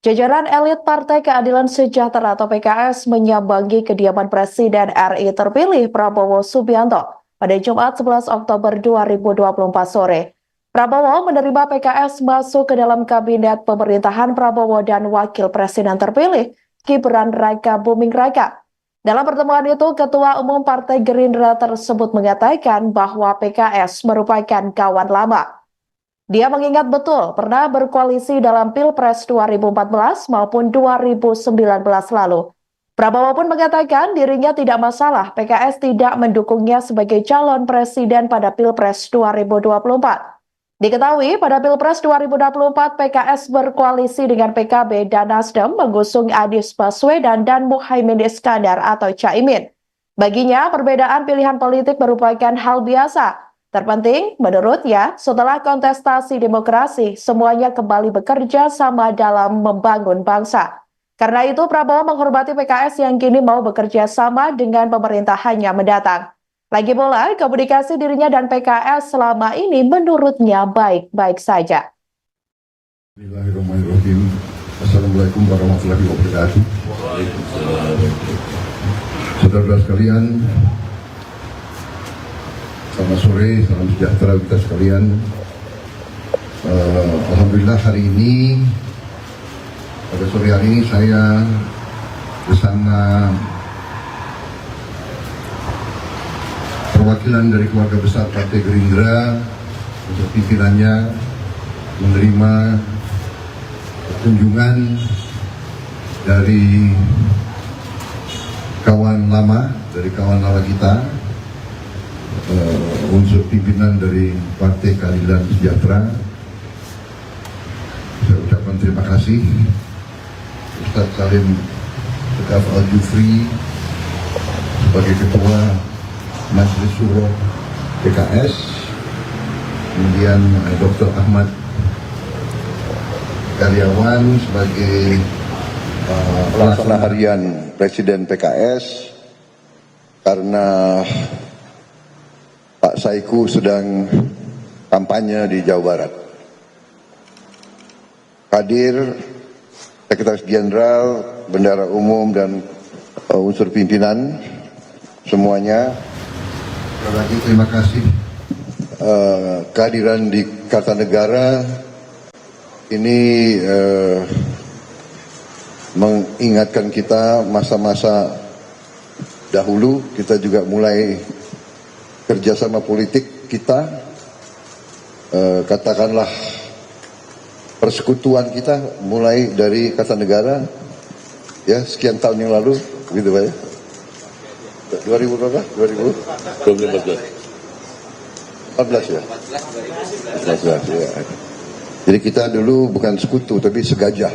Jajaran elit Partai Keadilan Sejahtera atau PKS menyambangi kediaman Presiden RI terpilih Prabowo Subianto pada Jumat 11 Oktober 2024 sore. Prabowo menerima PKS masuk ke dalam kabinet pemerintahan Prabowo dan Wakil Presiden terpilih Gibran Raka Buming Raka. Dalam pertemuan itu, Ketua Umum Partai Gerindra tersebut mengatakan bahwa PKS merupakan kawan lama. Dia mengingat betul pernah berkoalisi dalam Pilpres 2014 maupun 2019 lalu. Prabowo pun mengatakan dirinya tidak masalah PKS tidak mendukungnya sebagai calon presiden pada Pilpres 2024. Diketahui pada Pilpres 2024 PKS berkoalisi dengan PKB dan Nasdem mengusung Anies Baswedan dan Muhaimin Iskandar atau Caimin. Baginya perbedaan pilihan politik merupakan hal biasa. Terpenting, menurutnya, setelah kontestasi demokrasi, semuanya kembali bekerja sama dalam membangun bangsa. Karena itu, Prabowo menghormati PKS yang kini mau bekerja sama dengan pemerintahannya mendatang. Lagi pula, komunikasi dirinya dan PKS selama ini menurutnya baik-baik saja. Bismillahirrahmanirrahim. Assalamualaikum warahmatullahi wabarakatuh. Saudara-saudara sekalian, selamat sore, salam sejahtera kita sekalian. Alhamdulillah pada sore hari ini saya bersama perwakilan dari keluarga besar Partai Gerindra untuk pimpinannya menerima kunjungan dari kawan lama kita, unsur pimpinan dari Partai Keadilan Sejahtera. Saya ucapkan terima kasih Ustadz Salim Segaf Al-Jufri sebagai Ketua Majelis Syuro PKS, kemudian Dr. Ahmad Karyawan sebagai pelaksana harian Presiden PKS, karena Pak Saiku sedang kampanye di Jawa Barat. Hadir Sekretaris Jenderal, Bendahara Umum, dan unsur pimpinan semuanya. Sekali lagi terima kasih kehadiran di Kartanegara ini mengingatkan kita masa-masa dahulu. Kita juga mulai kerjasama politik kita, katakanlah persekutuan kita mulai dari Kartanegara ya sekian tahun yang lalu, gitu Pak ya. 2000 berapa? 14 ya? 14 ya. Jadi kita dulu bukan sekutu tapi segajah.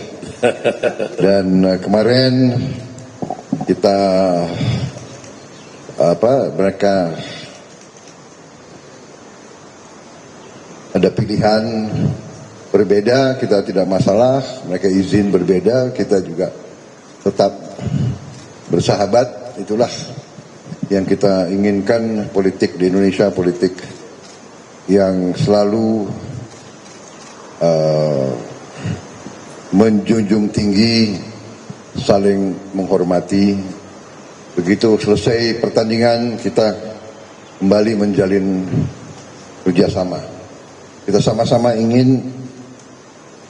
Dan kemarin kita mereka ada pilihan berbeda, kita tidak masalah, mereka izin berbeda, kita juga tetap bersahabat. Itulah yang kita inginkan, politik di Indonesia, politik yang selalu menjunjung tinggi, saling menghormati. Begitu selesai pertandingan, kita kembali menjalin kerjasama. Kita sama-sama ingin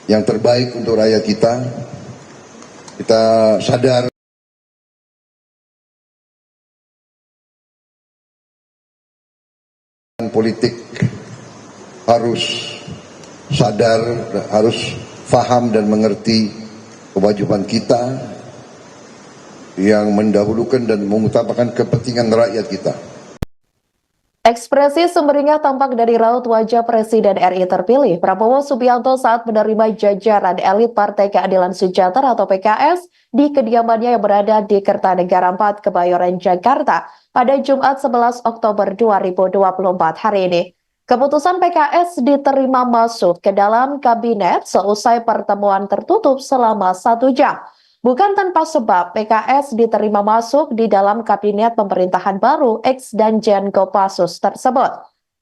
yang terbaik untuk rakyat kita. Kita sadar politik harus sadar, harus paham dan mengerti kewajiban kita yang mendahulukan dan mengutamakan kepentingan rakyat kita. Ekspresi sumringah tampak dari raut wajah Presiden RI terpilih Prabowo Subianto saat menerima jajaran elit Partai Keadilan Sejahtera atau PKS di kediamannya yang berada di Kertanegara 4, Kebayoran, Jakarta pada Jumat 11 Oktober 2024 hari ini. Keputusan PKS diterima masuk ke dalam kabinet seusai pertemuan tertutup selama 1 jam. Bukan tanpa sebab PKS diterima masuk di dalam kabinet pemerintahan baru X dan Gen Kopassus tersebut.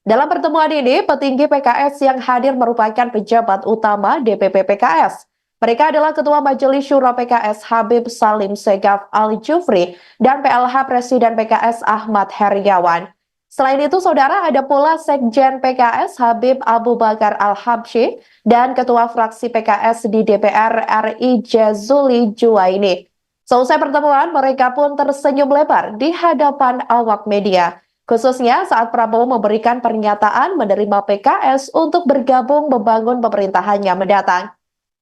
Dalam pertemuan ini, petinggi PKS yang hadir merupakan pejabat utama DPP PKS. Mereka adalah Ketua Majelis Syuro PKS Habib Salim Segaf Al-Jufri dan PLH Presiden PKS Ahmad Heriawan. Selain itu, saudara, ada pula Sekjen PKS Habib Abu Bakar Al-Habsyi dan Ketua Fraksi PKS di DPR RI Jazuli Juwaini. Selesai pertemuan, mereka pun tersenyum lebar di hadapan awak media. Khususnya saat Prabowo memberikan pernyataan menerima PKS untuk bergabung membangun pemerintahannya mendatang.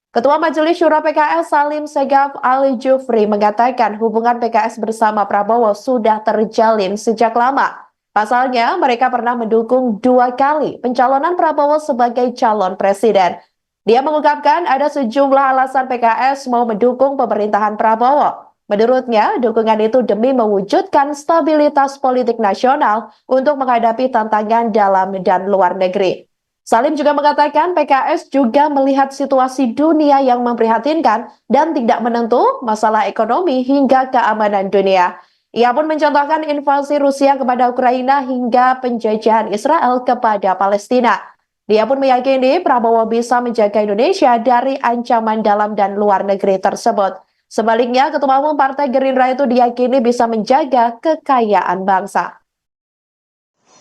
Ketua Majelis Syuro PKS Salim Segaf Al-Jufri mengatakan hubungan PKS bersama Prabowo sudah terjalin sejak lama. Pasalnya, mereka pernah mendukung 2 kali pencalonan Prabowo sebagai calon presiden. Dia mengungkapkan ada sejumlah alasan PKS mau mendukung pemerintahan Prabowo. Menurutnya, dukungan itu demi mewujudkan stabilitas politik nasional untuk menghadapi tantangan dalam dan luar negeri. Salim juga mengatakan PKS juga melihat situasi dunia yang memprihatinkan dan tidak menentu masalah ekonomi hingga keamanan dunia. Ia pun mencontohkan invasi Rusia kepada Ukraina hingga penjajahan Israel kepada Palestina. Dia pun meyakini Prabowo bisa menjaga Indonesia dari ancaman dalam dan luar negeri tersebut. Sebaliknya, Ketua Umum Partai Gerindra itu diyakini bisa menjaga kekayaan bangsa.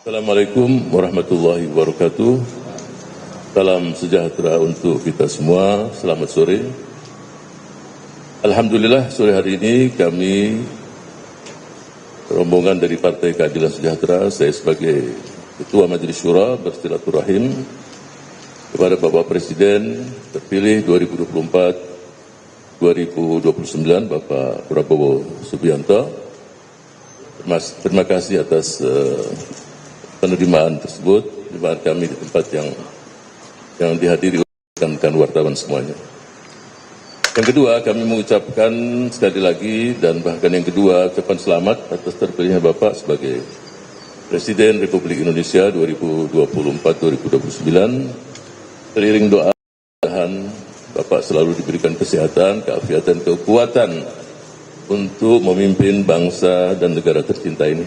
Assalamualaikum warahmatullahi wabarakatuh. Salam sejahtera untuk kita semua. Selamat sore. Alhamdulillah sore hari ini kami rombongan dari Partai Keadilan Sejahtera, saya sebagai Ketua Majelis Syuro bersilaturahim kepada Bapak Presiden terpilih 2024-2029 Bapak Prabowo Subianto. Terima kasih atas penerimaan tersebut, penerimaan kami di tempat yang dihadiri rekan-rekan wartawan semuanya. Yang kedua, kami mengucapkan sekali lagi dan bahkan yang kedua, ucapan selamat atas terpilihnya Bapak sebagai Presiden Republik Indonesia 2024-2029. Teriring doa, mudah-mudahan Bapak selalu diberikan kesehatan, keafiatan, kekuatan untuk memimpin bangsa dan negara tercinta ini.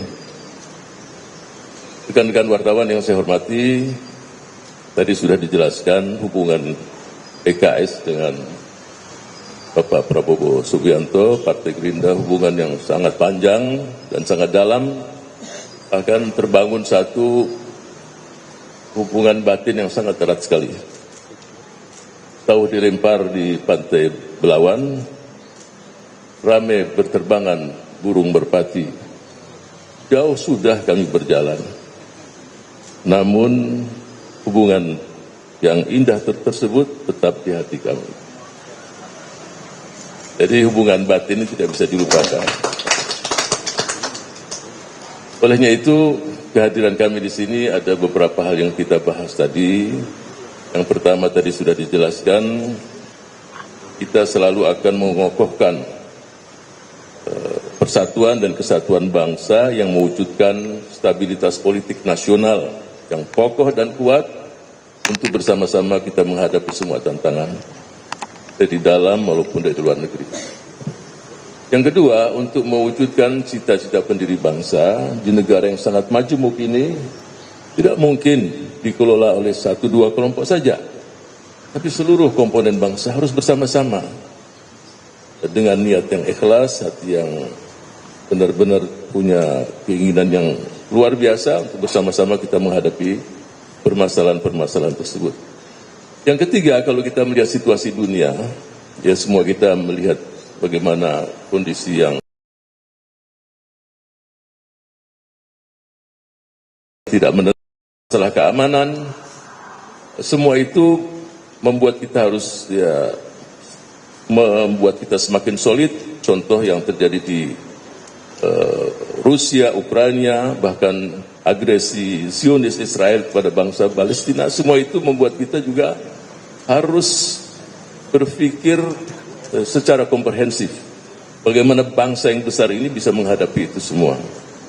Rekan-rekan wartawan yang saya hormati, tadi sudah dijelaskan hubungan PKS dengan Bapak Prabowo Subianto, Partai Gerindra, hubungan yang sangat panjang dan sangat dalam, bahkan terbangun satu hubungan batin yang sangat erat sekali. Tahu dilempar di Pantai Belawan, ramai berterbangan burung merpati. Jauh sudah kami berjalan, namun hubungan yang indah tersebut tetap di hati kami. Jadi hubungan batin ini tidak bisa dilupakan. Olehnya itu, kehadiran kami di sini ada beberapa hal yang kita bahas tadi. Yang pertama tadi sudah dijelaskan, kita selalu akan mengokohkan persatuan dan kesatuan bangsa yang mewujudkan stabilitas politik nasional yang kokoh dan kuat untuk bersama-sama kita menghadapi semua tantangan dari dalam maupun dari luar negeri. Yang kedua, untuk mewujudkan cita-cita pendiri bangsa di negara yang sangat majemuk ini tidak mungkin dikelola oleh 1-2 kelompok saja, tapi seluruh komponen bangsa harus bersama-sama dengan niat yang ikhlas, hati yang benar-benar punya keinginan yang luar biasa untuk bersama-sama kita menghadapi permasalahan-permasalahan tersebut. Yang ketiga, kalau kita melihat situasi dunia, ya semua kita melihat bagaimana kondisi yang tidak menerima masalah keamanan, semua itu membuat kita harus membuat kita semakin solid. Contoh yang terjadi di Rusia, Ukraina, bahkan agresi Zionis Israel kepada bangsa Palestina, semua itu membuat kita juga harus berpikir secara komprehensif bagaimana bangsa yang besar ini bisa menghadapi itu semua,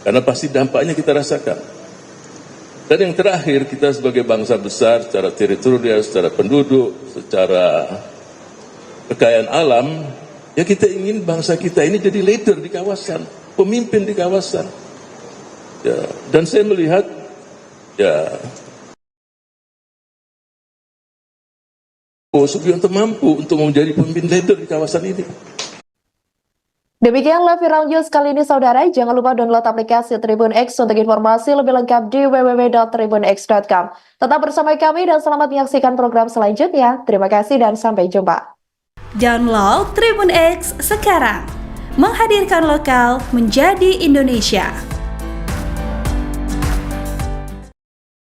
karena pasti dampaknya kita rasakan. Dan yang terakhir, kita sebagai bangsa besar secara teritorial, secara penduduk, secara kekayaan alam, ya kita ingin bangsa kita ini jadi leader di kawasan, pemimpin di kawasan. Ya, dan saya melihat ya Subianto mampu untuk menjadi pemimpin leader di kawasan ini. Demikianlah Viral News kali ini saudara, jangan lupa download aplikasi Tribun X untuk informasi lebih lengkap di www.tribunx.com. Tetap bersama kami dan selamat menyaksikan program selanjutnya. Terima kasih dan sampai jumpa. Download Tribun X sekarang, menghadirkan lokal menjadi Indonesia.